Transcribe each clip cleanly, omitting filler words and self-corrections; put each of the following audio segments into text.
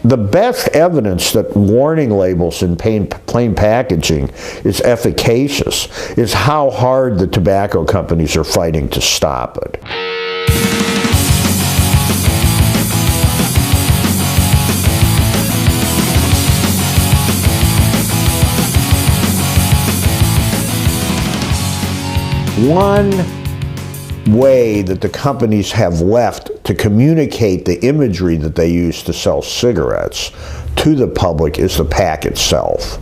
The best evidence that warning labels in plain packaging is efficacious is how hard the tobacco companies are fighting to stop it. One way that the companies have left to communicate the imagery that they use to sell cigarettes to the public is the pack itself.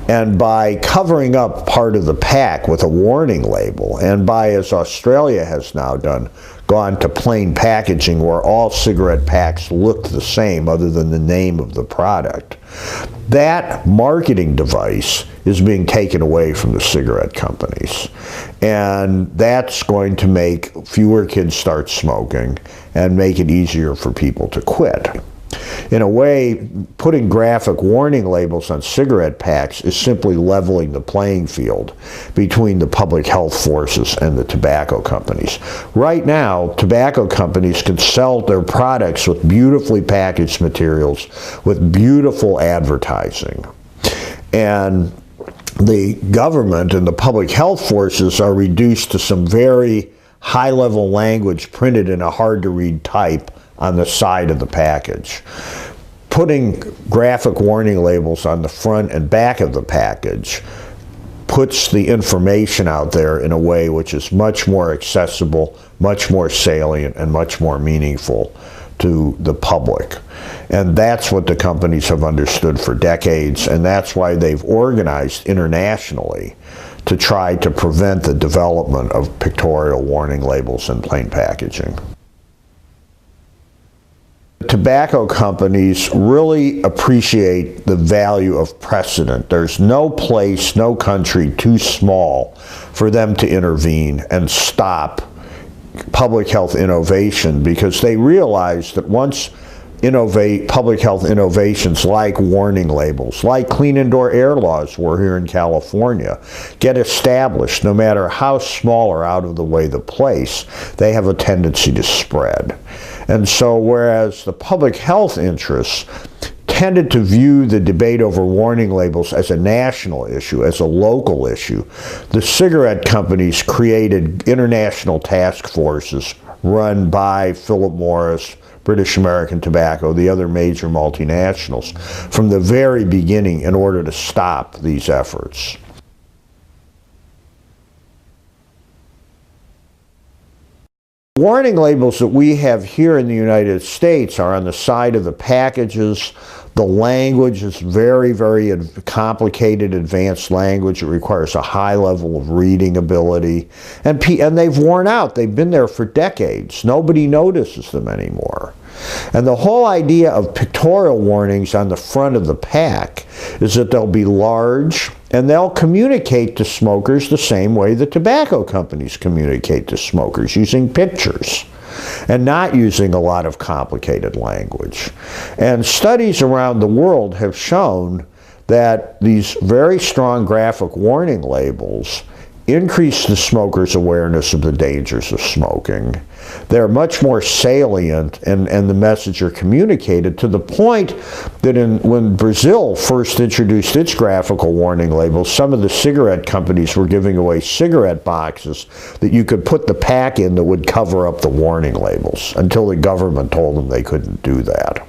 And by covering up part of the pack with a warning label, and by, as Australia has now done, gone to plain packaging where all cigarette packs look the same other than the name of the product, that marketing device is being taken away from the cigarette companies. And that's going to make fewer kids start smoking and make it easier for people to quit. In a way, putting graphic warning labels on cigarette packs is simply leveling the playing field between the public health forces and the tobacco companies. Right now, tobacco companies can sell their products with beautifully packaged materials, with beautiful advertising. And the government and the public health forces are reduced to some very high-level language printed in a hard-to-read type on the side of the package. Putting graphic warning labels on the front and back of the package puts the information out there in a way which is much more accessible, much more salient, and much more meaningful to the public. And that's what the companies have understood for decades, and that's why they've organized internationally to try to prevent the development of pictorial warning labels in plain packaging. Tobacco companies really appreciate the value of precedent. There's no place, no country too small for them to intervene and stop public health innovation, because they realize that once public health innovations like warning labels, like clean indoor air laws were here in California, get established, no matter how small or out of the way the place, they have a tendency to spread. And so whereas the public health interests tended to view the debate over warning labels as a national issue, as a local issue, the cigarette companies created international task forces run by Philip Morris, British American Tobacco, the other major multinationals, from the very beginning in order to stop these efforts. Warning labels that we have here in the United States are on the side of the packages. The language is very, very complicated, advanced language. It requires a high level of reading ability. And they've worn out. They've been there for decades. Nobody notices them anymore. And the whole idea of pictorial warnings on the front of the pack is that they'll be large and they'll communicate to smokers the same way the tobacco companies communicate to smokers, using pictures and not using a lot of complicated language. And studies around the world have shown that these very strong graphic warning labels increase the smoker's awareness of the dangers of smoking. They're much more salient, and the message are communicated to the point that when Brazil first introduced its graphical warning labels, some of the cigarette companies were giving away cigarette boxes that you could put the pack in that would cover up the warning labels, until the government told them they couldn't do that.